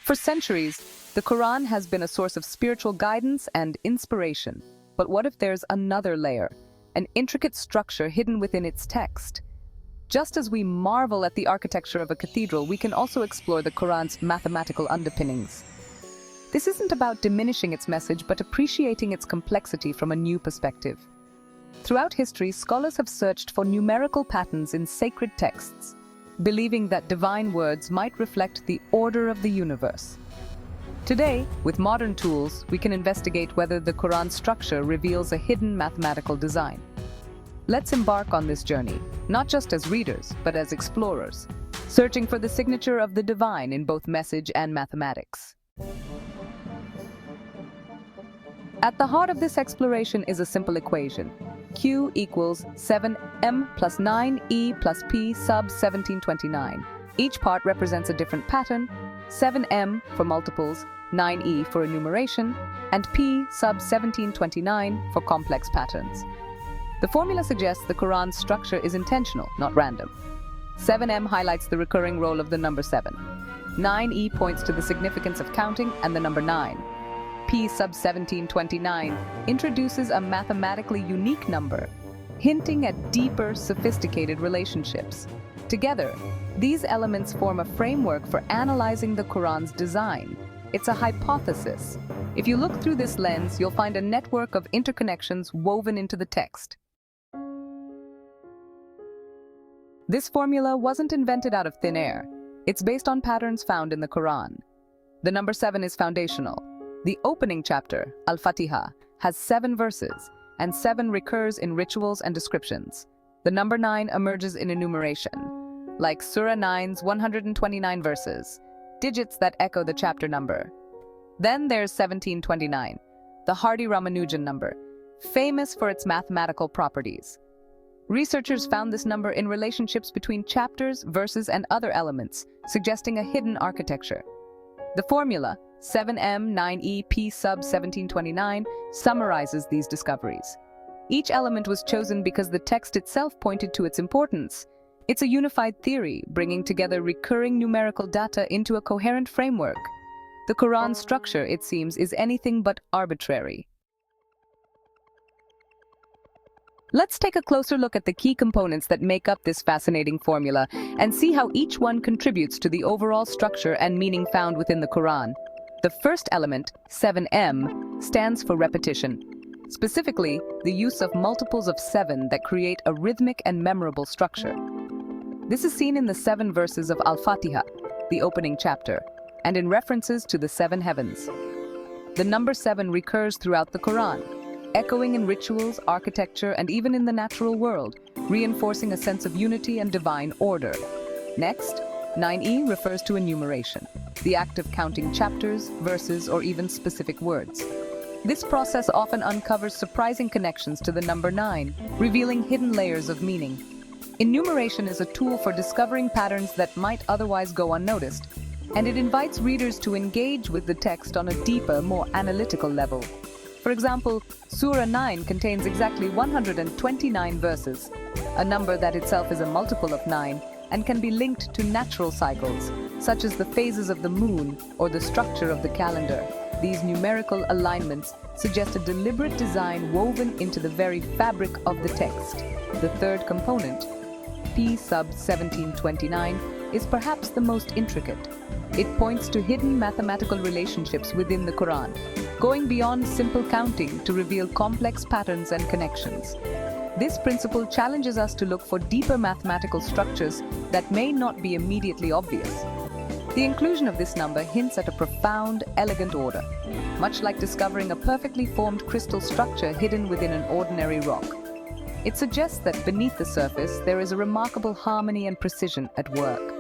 For centuries, the Quran has been a source of spiritual guidance and inspiration. But what if there's another layer, an intricate structure hidden within its text? Just as we marvel at the architecture of a cathedral, we can also explore the Quran's mathematical underpinnings. This isn't about diminishing its message, but appreciating its complexity from a new perspective. Throughout history, scholars have searched for numerical patterns in sacred texts, believing that divine words might reflect the order of the universe. Today, with modern tools, we can investigate whether the Quran's structure reveals a hidden mathematical design. Let's embark on this journey, not just as readers, but as explorers, searching for the signature of the divine in both message and mathematics. At the heart of this exploration is a simple equation. Q equals 7m plus 9e plus p sub 1729. Each part represents a different pattern, 7m for multiples, 9e for enumeration, and p sub 1729 for complex patterns. The formula suggests the Quran's structure is intentional, not random. 7m highlights the recurring role of the number 7. 9e points to the significance of counting and the number 9. P sub 1729 introduces a mathematically unique number, hinting at deeper, sophisticated relationships. Together, these elements form a framework for analyzing the Quran's design. It's a hypothesis. If you look through this lens, you'll find a network of interconnections woven into the text. This formula wasn't invented out of thin air. It's based on patterns found in the Quran. The number 7 is foundational. The opening chapter, Al-Fatiha, has 7 verses, and 7 recurs in rituals and descriptions. The number 9 emerges in enumeration, like Surah 9's 129 verses, digits that echo the chapter number. Then there's 1729, the Hardy Ramanujan number, famous for its mathematical properties. Researchers found this number in relationships between chapters, verses, and other elements, suggesting a hidden architecture. The formula, 7m 9e p sub 1729, summarizes these discoveries. Each element was chosen because the text itself pointed to its importance. It's a unified theory, bringing together recurring numerical data into a coherent framework. The Quran's structure, it seems, is anything but arbitrary. Let's take a closer look at the key components that make up this fascinating formula and see how each one contributes to the overall structure and meaning found within the Quran. The first element, 7m, stands for repetition. Specifically, the use of multiples of 7 that create a rhythmic and memorable structure. This is seen in the 7 verses of Al-Fatiha, the opening chapter, and in references to the 7 heavens. The number 7 recurs throughout the Quran, echoing in rituals, architecture, and even in the natural world, reinforcing a sense of unity and divine order. Next, 9e refers to enumeration, the act of counting chapters, verses, or even specific words. This process often uncovers surprising connections to the number 9, revealing hidden layers of meaning. Enumeration is a tool for discovering patterns that might otherwise go unnoticed, and it invites readers to engage with the text on a deeper, more analytical level. For example, Surah 9 contains exactly 129 verses, a number that itself is a multiple of 9 and can be linked to natural cycles, such as the phases of the moon or the structure of the calendar. These numerical alignments suggest a deliberate design woven into the very fabric of the text. The third component, P sub 1729, is perhaps the most intricate. It points to hidden mathematical relationships within the Quran, going beyond simple counting to reveal complex patterns and connections. This principle challenges us to look for deeper mathematical structures that may not be immediately obvious. The inclusion of this number hints at a profound, elegant order, much like discovering a perfectly formed crystal structure hidden within an ordinary rock. It suggests that beneath the surface there is a remarkable harmony and precision at work.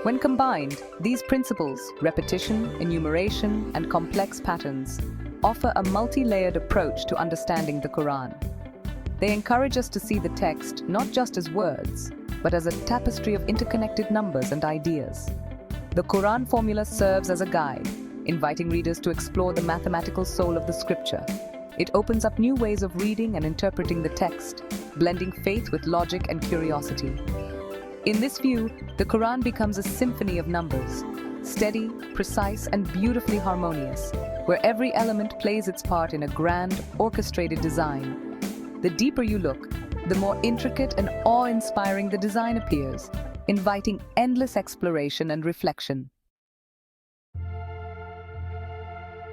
When combined, these principles, repetition, enumeration, and complex patterns, offer a multi-layered approach to understanding the Quran. They encourage us to see the text not just as words, but as a tapestry of interconnected numbers and ideas. The Quran formula serves as a guide, inviting readers to explore the mathematical soul of the scripture. It opens up new ways of reading and interpreting the text, blending faith with logic and curiosity. In this view, the Quran becomes a symphony of numbers, steady, precise, and beautifully harmonious, where every element plays its part in a grand, orchestrated design. The deeper you look, the more intricate and awe-inspiring the design appears, inviting endless exploration and reflection.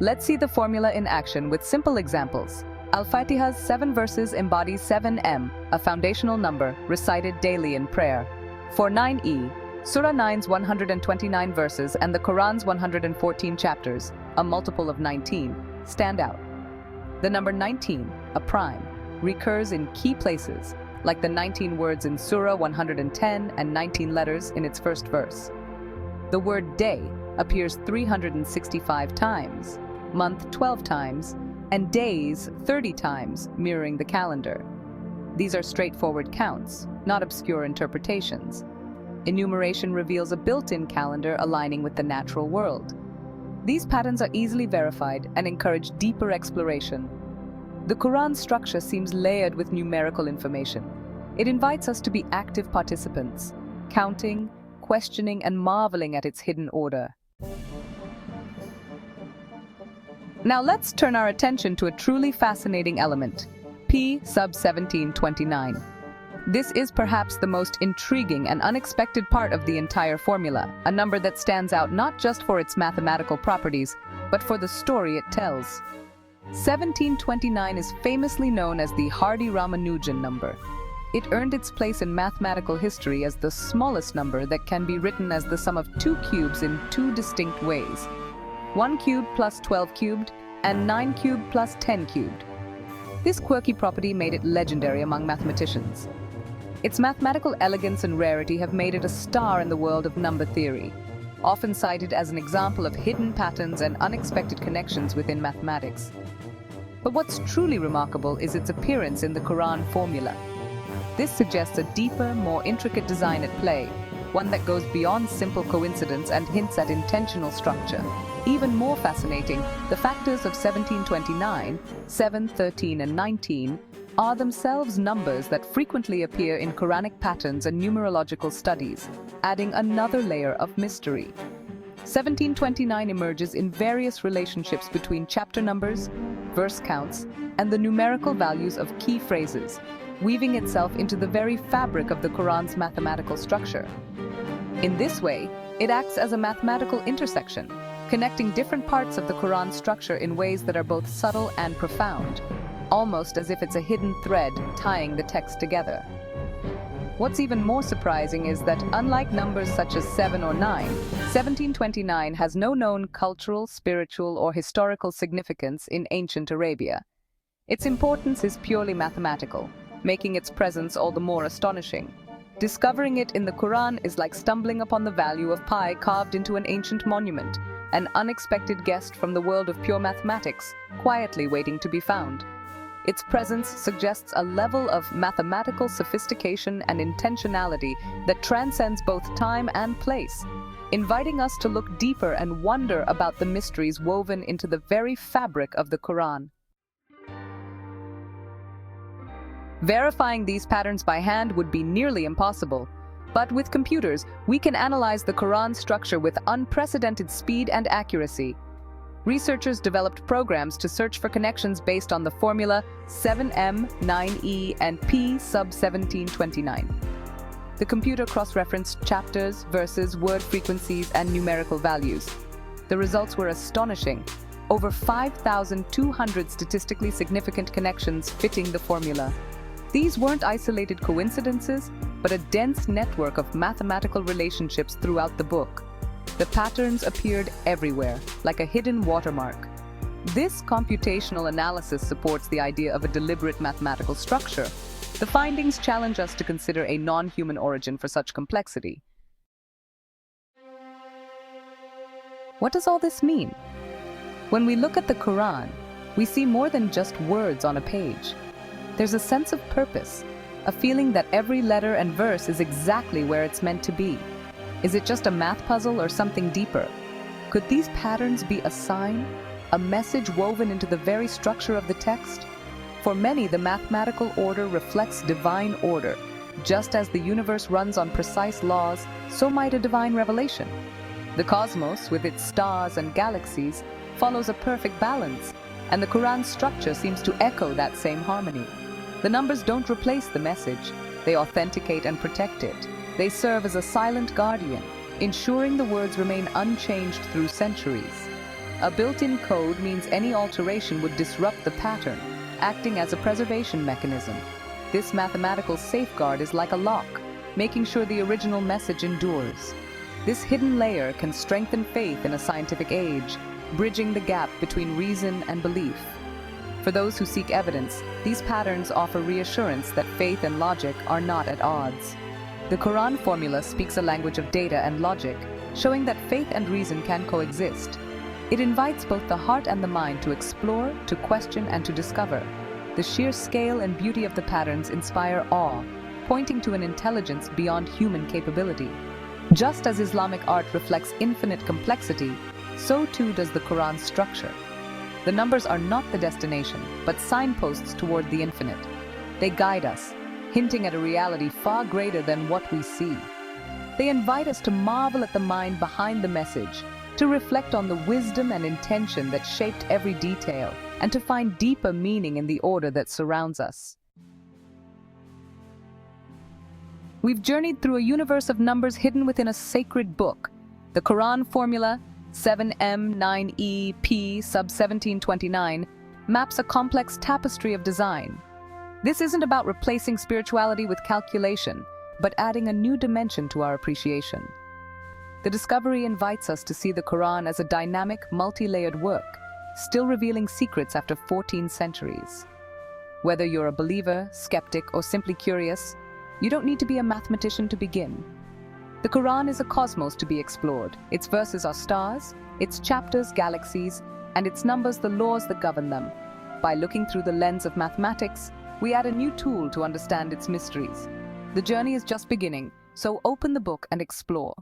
Let's see the formula in action with simple examples. Al-Fatiha's 7 verses embodies 7M, a foundational number recited daily in prayer. For 9E, Surah 9's 129 verses and the Quran's 114 chapters, a multiple of 19, stand out. The number 19, a prime, recurs in key places, like the 19 words in Surah 110 and 19 letters in its first verse. The word day appears 365 times, month 12 times, and days 30 times, mirroring the calendar. These are straightforward counts, not obscure interpretations. Enumeration reveals a built-in calendar aligning with the natural world. These patterns are easily verified and encourage deeper exploration. The Quran's structure seems layered with numerical information. It invites us to be active participants, counting, questioning, and marveling at its hidden order. Now let's turn our attention to a truly fascinating element, P sub 1729. This is perhaps the most intriguing and unexpected part of the entire formula, a number that stands out not just for its mathematical properties, but for the story it tells. 1729 is famously known as the Hardy-Ramanujan number. It earned its place in mathematical history as the smallest number that can be written as the sum of 2 cubes in 2 distinct ways. 1 cubed plus 12 cubed, and 9 cubed plus 10 cubed. This quirky property made it legendary among mathematicians. Its mathematical elegance and rarity have made it a star in the world of number theory, often cited as an example of hidden patterns and unexpected connections within mathematics. But what's truly remarkable is its appearance in the Quran formula. This suggests a deeper, more intricate design at play, one that goes beyond simple coincidence and hints at intentional structure. Even more fascinating, the factors of 1729, 7, 13, and 19 are themselves numbers that frequently appear in Quranic patterns and numerological studies, adding another layer of mystery. 1729 emerges in various relationships between chapter numbers, verse counts, and the numerical values of key phrases, weaving itself into the very fabric of the Quran's mathematical structure. In this way, it acts as a mathematical intersection, connecting different parts of the Quran's structure in ways that are both subtle and profound, almost as if it's a hidden thread tying the text together. What's even more surprising is that, unlike numbers such as 7 or 9, 1729 has no known cultural, spiritual, or historical significance in ancient Arabia. Its importance is purely mathematical, making its presence all the more astonishing. Discovering it in the Quran is like stumbling upon the value of pi carved into an ancient monument, an unexpected guest from the world of pure mathematics, quietly waiting to be found. Its presence suggests a level of mathematical sophistication and intentionality that transcends both time and place, inviting us to look deeper and wonder about the mysteries woven into the very fabric of the Quran. Verifying these patterns by hand would be nearly impossible. But with computers, we can analyze the Quran's structure with unprecedented speed and accuracy. Researchers developed programs to search for connections based on the formula 7M, 9E, and P sub 1729. The computer cross-referenced chapters, verses, word frequencies, and numerical values. The results were astonishing. Over 5,200 statistically significant connections fitting the formula. These weren't isolated coincidences, but a dense network of mathematical relationships throughout the book. The patterns appeared everywhere, like a hidden watermark. This computational analysis supports the idea of a deliberate mathematical structure. The findings challenge us to consider a non-human origin for such complexity. What does all this mean? When we look at the Quran, we see more than just words on a page. There's a sense of purpose, a feeling that every letter and verse is exactly where it's meant to be. Is it just a math puzzle or something deeper? Could these patterns be a sign, a message woven into the very structure of the text? For many, the mathematical order reflects divine order. Just as the universe runs on precise laws, so might a divine revelation. The cosmos, with its stars and galaxies, follows a perfect balance, and the Quran's structure seems to echo that same harmony. The numbers don't replace the message, they authenticate and protect it. They serve as a silent guardian, ensuring the words remain unchanged through centuries. A built-in code means any alteration would disrupt the pattern, acting as a preservation mechanism. This mathematical safeguard is like a lock, making sure the original message endures. This hidden layer can strengthen faith in a scientific age, bridging the gap between reason and belief. For those who seek evidence, these patterns offer reassurance that faith and logic are not at odds. The Quran formula speaks a language of data and logic, showing that faith and reason can coexist. It invites both the heart and the mind to explore, to question, and to discover. The sheer scale and beauty of the patterns inspire awe, pointing to an intelligence beyond human capability. Just as Islamic art reflects infinite complexity, so too does the Quran's structure. The numbers are not the destination, but signposts toward the infinite. They guide us, hinting at a reality far greater than what we see. They invite us to marvel at the mind behind the message, to reflect on the wisdom and intention that shaped every detail, and to find deeper meaning in the order that surrounds us. We've journeyed through a universe of numbers hidden within a sacred book. The Quran formula, 7M9EP sub 1729, maps a complex tapestry of design. This isn't about replacing spirituality with calculation, but adding a new dimension to our appreciation. The discovery invites us to see the Quran as a dynamic, multi-layered work, still revealing secrets after 14 centuries. Whether you're a believer, skeptic, or simply curious, you don't need to be a mathematician to begin. The Quran is a cosmos to be explored. Its verses are stars, its chapters galaxies, and its numbers the laws that govern them. By looking through the lens of mathematics, we add a new tool to understand its mysteries. The journey is just beginning, so open the book and explore.